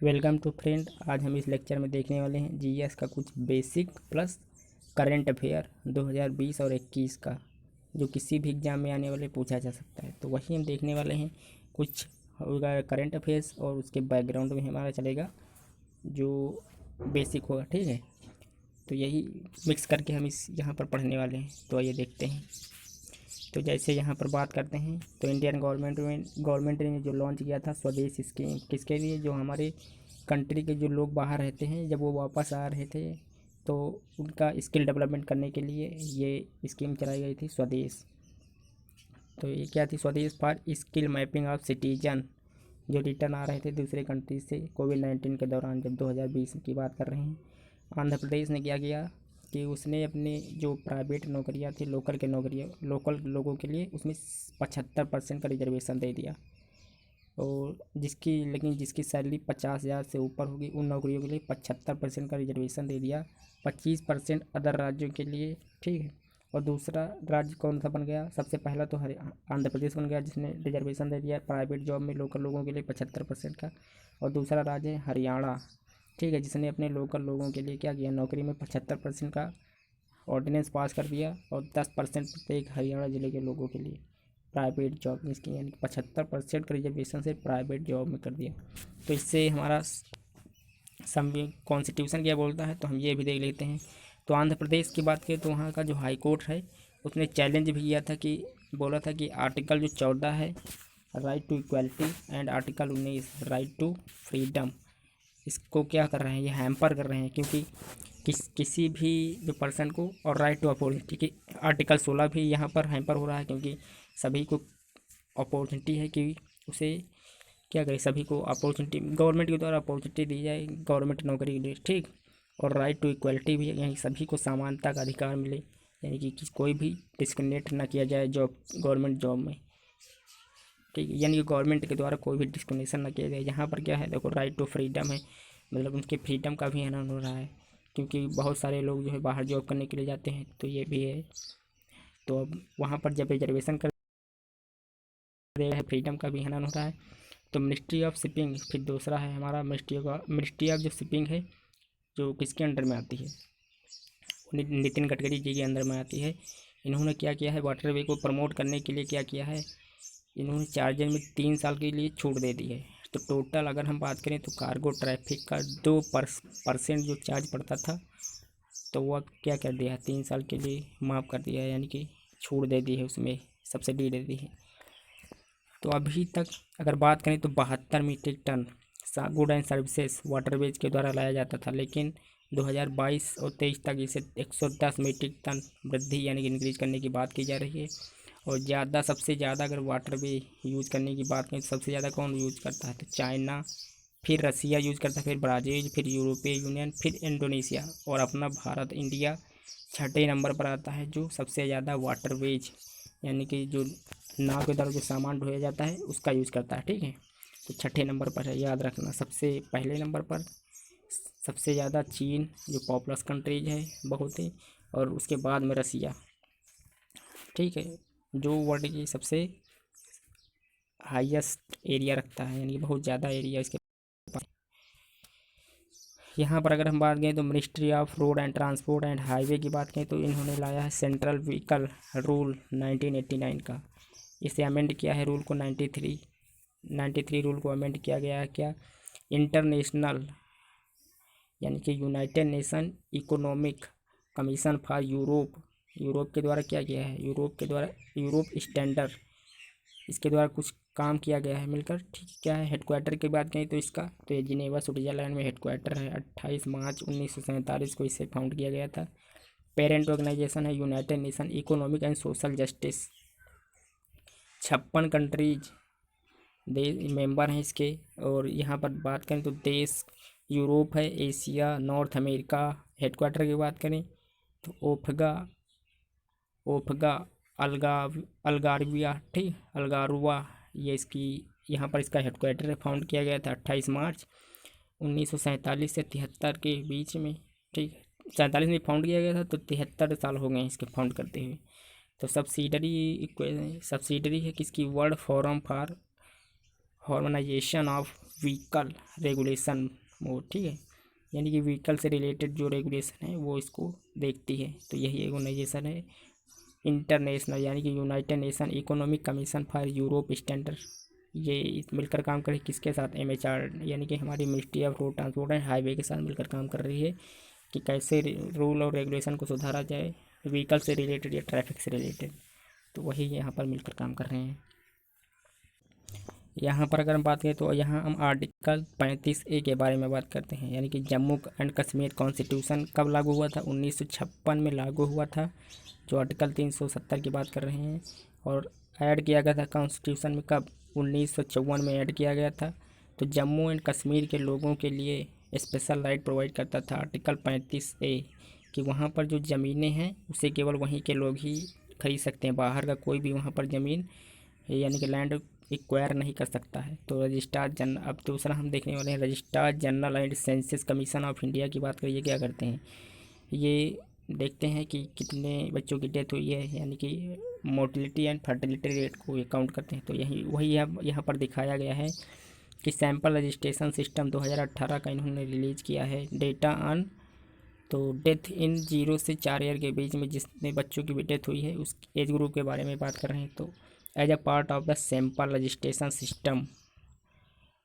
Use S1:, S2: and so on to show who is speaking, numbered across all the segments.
S1: Welcome to friend. आज हम इस लेक्चर में देखने वाले हैं जीएस का कुछ बेसिक प्लस करंट अफेयर 2020 और 21 का, जो किसी भी एग्ज़ाम में आने वाले पूछा जा सकता है। तो वही हम देखने वाले हैं। कुछ होगा करंट अफेयर्स और उसके बैकग्राउंड में हमारा चलेगा जो बेसिक होगा, ठीक है। तो यही मिक्स करके हम इस यहाँ पर पढ़ने वाले हैं। तो आइए देखते हैं। तो जैसे यहाँ पर बात करते हैं तो इंडियन गवर्नमेंट ने जो लॉन्च किया था स्वदेश स्कीम, किसके लिए? जो हमारे कंट्री के जो लोग बाहर रहते हैं, जब वो वापस आ रहे थे तो उनका स्किल डेवलपमेंट करने के लिए ये स्कीम चलाई गई थी, स्वदेश। तो ये क्या थी? स्वदेश for skill mapping of citizen जो रिटर्न आ रहे थे दूसरे कंट्री से कोविड-19 के दौरान, जब 2020 की बात कर रहे हैं। आंध्र प्रदेश ने क्या किया कि उसने अपने जो प्राइवेट नौकरियां थी, लोकल लोगों के लिए, उसमें 75% का रिजर्वेशन दे दिया। और जिसकी सैलरी 50,000 से ऊपर होगी उन नौकरियों के लिए 75% का रिजर्वेशन दे दिया। 25% अदर राज्यों के लिए, ठीक है। और दूसरा राज्य कौन सा बन गया? सबसे पहला तो आंध्र प्रदेश बन गया, जिसने रिजर्वेशन दे दिया प्राइवेट जॉब में लोकल लोगों के लिए 75% का। और दूसरा राज्य है हरियाणा, ठीक है, जिसने अपने लोकल लोगों के लिए क्या किया? नौकरी में 75% का ऑर्डिनेंस पास कर दिया। और 10% प्रत्येक हरियाणा ज़िले के लोगों के लिए प्राइवेट जॉब में इसकी, यानी 75% का रिजर्वेशन से प्राइवेट जॉब में कर दिया। तो इससे हमारा कॉन्स्टिट्यूशन क्या बोलता है, तो हम ये भी देख लेते हैं। तो आंध्र प्रदेश की बात करें तो वहाँ का जो हाई कोर्ट है उसने चैलेंज भी किया था, कि बोला था कि आर्टिकल जो 14 है right to equality and article 19 right to freedom, इसको क्या कर रहे हैं? ये हैम्पर कर रहे हैं, क्योंकि किसी भी जो पर्सन को, और राइट टू अपॉर्चुनिटी की आर्टिकल 16 भी यहाँ पर हैम्पर हो रहा है, क्योंकि सभी को अपॉर्चुनिटी है कि उसे क्या करें, सभी को अपॉर्चुनिटी गवर्नमेंट के द्वारा अपॉर्चुनिटी दी जाए गवर्नमेंट नौकरी के लिए, ठीक। और राइट टू इक्वलिटी भी है, यानी सभी को समानता का अधिकार मिले, यानी कि कोई भी डिस्क्रिमिनेट ना किया जाए गवर्नमेंट जॉब में, ठीक है। यानी कि गवर्नमेंट के द्वारा कोई भी डिस्क्रिमिनेशन ना किया जाए। यहाँ पर क्या है, देखो, राइट टू फ्रीडम है, मतलब उनके फ्रीडम का भी हनन हो रहा है, क्योंकि बहुत सारे लोग जो है बाहर जॉब करने के लिए जाते हैं, तो ये भी है। तो अब वहाँ पर जब रिजर्वेशन कर रहे हैं, फ्रीडम का भी हनन हो रहा है। तो मिनिस्ट्री ऑफ शिपिंग फिर दूसरा है हमारा, मिनिस्ट्री ऑफ जो शिपिंग है, जो किसके अंडर में आती है? नितिन गडकरी जी के अंदर में आती है। इन्होंने क्या किया है? वाटरवे को प्रमोट करने के लिए क्या किया है? इन्होंने चार्जर में 3 साल के लिए छूट दे दी है। तो टोटल अगर हम बात करें तो कार्गो ट्रैफिक का 2% जो चार्ज पड़ता था, तो वह क्या कर दिया है? 3 साल के लिए माफ़ कर दिया है, यानी कि छूट दे दी है, उसमें सब्सिडी दे दी है। तो अभी तक अगर बात करें तो 72 metric ton good and services waterways के द्वारा लाया जाता था, लेकिन 2022 और 23 तक इसे 110 मीट्रिक टन वृद्धि यानी कि इंक्रीज करने की बात की जा रही है। और सबसे ज़्यादा अगर वाटरवे यूज़ करने की बात करें तो सबसे ज़्यादा कौन यूज़ करता है? तो चाइना, फिर रसिया यूज़ करता है, फिर ब्राज़ील, फिर यूरोपीय यूनियन, फिर इंडोनेशिया, और अपना भारत इंडिया छठे नंबर पर आता है, जो सबसे ज़्यादा वाटरवेज यानी कि जो नाव के द्वारा जो सामान ढोया जाता है उसका यूज़ करता है, ठीक है। तो छठे नंबर पर है, याद रखना। सबसे पहले नंबर पर सबसे ज़्यादा चीन, जो पॉपुलस कंट्रीज है बहुत ही, और उसके बाद में रसिया, ठीक है, जो वर्ल्ड की सबसे हाईएस्ट एरिया रखता है, यानी कि बहुत ज़्यादा एरिया इसके पास। यहाँ पर अगर हम बात करें तो ministry of road and transport and highway की बात करें तो इन्होंने लाया है सेंट्रल व्हीकल रूल 1989 का। इसे अमेंड किया है रूल को 93 रूल को अमेंड किया गया है। क्या? इंटरनेशनल यानी कि United nation economic commission for Europe के द्वारा क्या किया है? यूरोप स्टैंडर्ड, इसके द्वारा कुछ काम किया गया है मिलकर, ठीक। क्या है? हेडक्वार्टर की बात करें तो इसका, तो ये जिनेवा स्विट्जरलैंड में हेडक्वार्टर है। 28 मार्च 1947 को इसे फाउंड किया गया था। पेरेंट ऑर्गेनाइजेशन है United nation economic and social justice. 56 countries member हैं इसके। और यहाँ पर बात करें तो देश यूरोप है, एशिया, नॉर्थ अमेरिका। हेडक्वार्टर की बात करें तो ओफगा अलगारविया, ठीक, अलगारुआ, ये इसकी यहाँ पर इसका हेडक्वार्टर है। फाउंड किया गया था 28 मार्च 1947 से 73 के बीच में, ठीक। 47 में फाउंड किया गया था, तो 73 साल हो गए इसके फाउंड करते हुए। तो सब्सिडरी है किसकी? World forum for harmonisation of vehicle regulation mode, ठीक है, यानी कि व्हीकल से रिलेटेड जो रेगुलेशन है वो इसको देखती है। तो यही ऑर्गेनाइजेशन है इंटरनेशनल, यानी कि United nation economic commission for Europe standard. ये मिलकर काम कर रही है किसके साथ, MHR, यानी कि हमारी ministry of road transport and highway के साथ मिलकर काम कर रही है कि कैसे रूल और रेगुलेशन को सुधारा जाए व्हीकल से रिलेटेड या ट्रैफिक से रिलेटेड। तो वही यहाँ पर मिलकर काम कर रहे हैं। यहाँ पर अगर हम बात करें तो यहाँ हम आर्टिकल 35A के बारे में बात करते हैं, यानी कि जम्मू एंड कश्मीर कॉन्स्टिट्यूशन कब लागू हुआ था, 1956 में लागू हुआ था, जो आर्टिकल 370 की बात कर रहे हैं। और ऐड किया गया था कॉन्स्टिट्यूशन में कब, 1954 में ऐड किया गया था। तो जम्मू एंड कश्मीर के लोगों के लिए स्पेशल राइट प्रोवाइड करता था आर्टिकल 35A कि वहाँ पर जो ज़मीनें हैं उसे केवल वहीं के लोग ही खरीद सकते हैं, बाहर का कोई भी वहाँ पर ज़मीन यानी कि लैंड एक्वायर नहीं कर सकता है। तो रजिस्ट्रार जनरल, अब दूसरा हम देखने वाले हैं registrar general and census commission of India की बात करिए, क्या करते हैं ये देखते हैं कि कितने बच्चों की डेथ हुई है, यानी कि मोर्टिलिटी एंड फर्टिलिटी रेट को ये काउंट करते हैं। तो यही वही यहाँ पर दिखाया गया है कि सैंपल रजिस्ट्रेशन सिस्टम 2018 का इन्होंने रिलीज़ किया है डेटा ऑन, तो डेथ इन 0 से 4 ईयर के बीच में जितने बच्चों की भी डेथ हुई है उस एज ग्रुप के बारे में बात कर रहे हैं। तो as a part of the sample registration system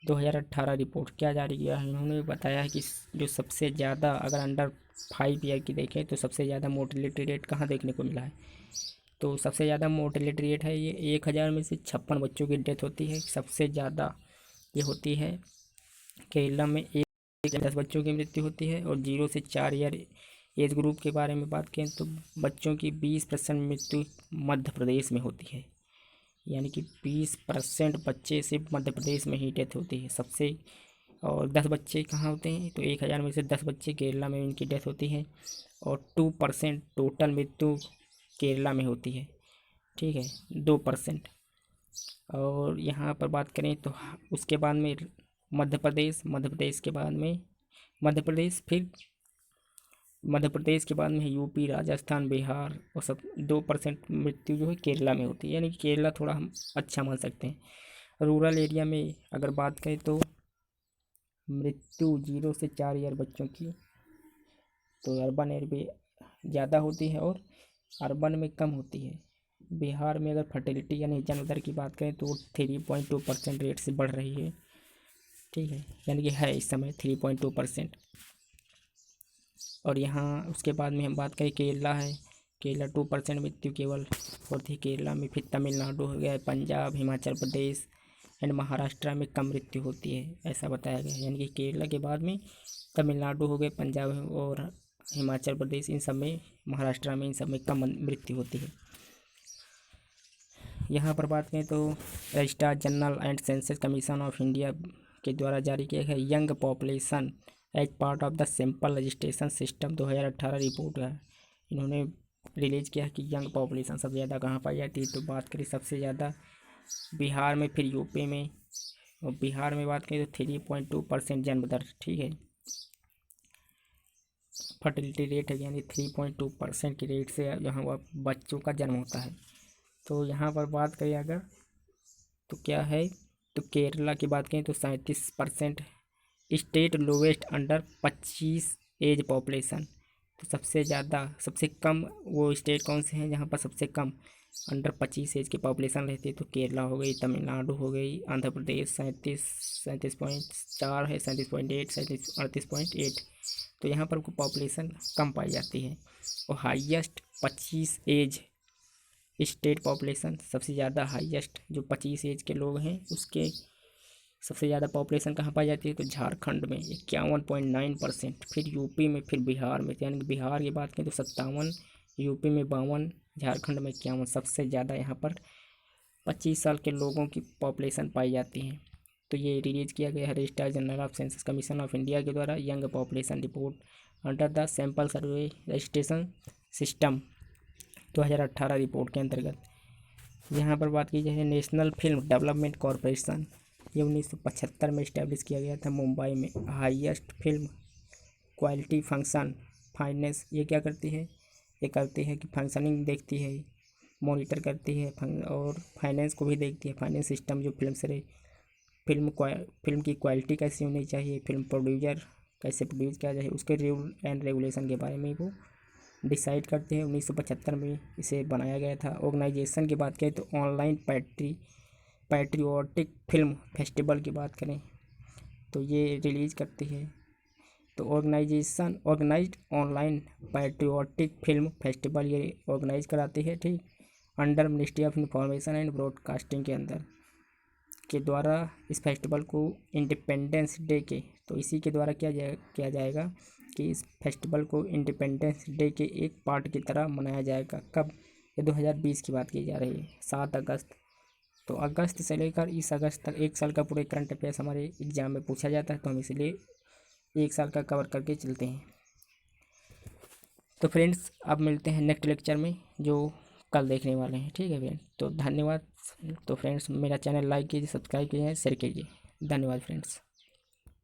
S1: 2018 report क्या जारी किया है, इन्होंने बताया है कि जो सबसे ज़्यादा अगर अंडर 5 ईयर की देखें तो सबसे ज़्यादा मोर्टिलिटी रेट कहाँ देखने को मिला है। तो सबसे ज़्यादा मोर्टिलिटी रेट है ये 1000 में से 56 बच्चों की डेथ होती है। सबसे ज़्यादा ये होती है केरला में 10 बच्चों की मृत्यु होती है। और 0 से 4 ईयर एज ग्रुप के बारे में बात करें तो बच्चों की 20% मृत्यु मध्य प्रदेश में होती है, यानी कि 20% बच्चे सिर्फ मध्य प्रदेश में ही डेथ होती है सबसे। और 10 बच्चे कहाँ होते हैं, तो 1000 में से 10 बच्चे केरला में इनकी डेथ होती है। और 2% टोटल मृत्यु केरला में होती है, ठीक है, 2%। और यहाँ पर बात करें तो उसके बाद में मध्य प्रदेश के बाद में मध्य प्रदेश, फिर मध्य प्रदेश के बाद में यूपी, राजस्थान, बिहार, और सब 2% मृत्यु जो है केरला में होती है, यानी कि केरला थोड़ा हम अच्छा मान सकते हैं। रूरल एरिया में अगर बात करें तो मृत्यु 0 से 4 ईयर बच्चों की तो अर्बन एरिया ज़्यादा होती है और अर्बन में कम होती है। बिहार में अगर फर्टिलिटी यानी जन्म दर की बात करें तो 3.2% रेट से बढ़ रही है, ठीक है, यानी कि है इस समय 3.2%। और यहाँ उसके बाद में हम बात करें केरला है, केरला 2% मृत्यु केवल होती है केरला में। फिर तमिलनाडु हो गया, पंजाब, हिमाचल प्रदेश एंड महाराष्ट्र में कम मृत्यु होती है, ऐसा बताया गया है। यानी कि केरला के बाद में तमिलनाडु हो गए, पंजाब और हिमाचल प्रदेश, इन सब में, महाराष्ट्र में, इन सब में कम मृत्यु होती है। यहाँ पर बात करें तो registrar general and census commission of India के द्वारा जारी किया गया young population as part of the sample registration system 2018 report है, इन्होंने रिलीज़ किया कि यंग पॉपुलेशन सबसे ज़्यादा कहाँ पाई जाती है। तो बात करें सबसे ज़्यादा बिहार में, फिर यूपी में, और बिहार में बात करें तो 3.2% जन्म दर, ठीक है, फर्टिलिटी रेट है, यानी 3.2% की रेट से यहाँ वह बच्चों का जन्म होता है। तो यहाँ पर बात करें अगर तो क्या है, तो केरला की बात करें तो 37% state lowest under 25 age population. तो सबसे ज़्यादा, सबसे कम वो स्टेट कौन से हैं जहाँ पर सबसे कम अंडर 25 एज की पॉपुलेशन रहती है, तो केरला हो गई, तमिलनाडु हो गई, आंध्र प्रदेश 37.4 है, 37.8, 38.8। तो यहाँ पर पॉपुलेशन कम पाई जाती है। और हाईएस्ट 25 एज स्टेट पॉपुलेशन, सबसे ज़्यादा हाईएस्ट जो 25 एज के लोग हैं उसके सबसे ज़्यादा पॉपुलेशन कहाँ पाई जाती है, तो झारखंड में 51.9%, फिर यूपी में, फिर बिहार में, यानी कि बिहार की बात करें तो 57, यूपी में 52, झारखंड में 51। सबसे ज़्यादा यहाँ पर 25 साल के लोगों की पॉपुलेशन पाई जाती है। तो ये रिलीज़ किया गया है registrar general of census commission of India के द्वारा young population report under the sample survey registration system 2018 report के अंतर्गत। यहाँ पर बात की जाए नेशनल फिल्म डेवलपमेंट कॉरपोरेशन, ये 1975 में इस्टेब्लिश किया गया था मुंबई में। Highest film quality function finance, ये क्या करती है, ये करती है कि फंक्शनिंग देखती है, मॉनिटर करती है और फाइनेंस को भी देखती है, फाइनेंस सिस्टम जो फिल्म की क्वालिटी कैसी होनी चाहिए, फिल्म प्रोड्यूसर कैसे प्रोड्यूस किया जाए, उसके रूल एंड रेगुलेशन के बारे में वो डिसाइड करते हैं। 1975 में इसे बनाया गया था। ऑर्गेनाइजेशन की बात करें तो ऑनलाइन पैट्रियोटिक फिल्म फेस्टिवल की बात करें तो ये रिलीज़ करती है। तो organised online patriotic film festival ये ऑर्गेनाइज कराती है, ठीक, under ministry of information and broadcasting के अंदर के द्वारा। इस फेस्टिवल को इंडिपेंडेंस डे के, तो इसी के द्वारा किया जाएगा कि इस फेस्टिवल को इंडिपेंडेंस डे के एक पार्ट की तरह मनाया जाएगा। कब? ये 2020 की बात की जा रही है, 7 अगस्त। तो अगस्त से लेकर इस अगस्त तक 1 साल का पूरे करंट अफेयर्स हमारे एग्जाम में पूछा जाता है, तो हम इसलिए 1 साल का कवर करके चलते हैं। तो फ्रेंड्स अब मिलते हैं नेक्स्ट लेक्चर में जो कल देखने वाले हैं, ठीक है फ्रेंड। तो धन्यवाद। तो फ्रेंड्स मेरा चैनल लाइक कीजिए, सब्सक्राइब कीजिए, शेयर कीजिए। धन्यवाद फ्रेंड्स।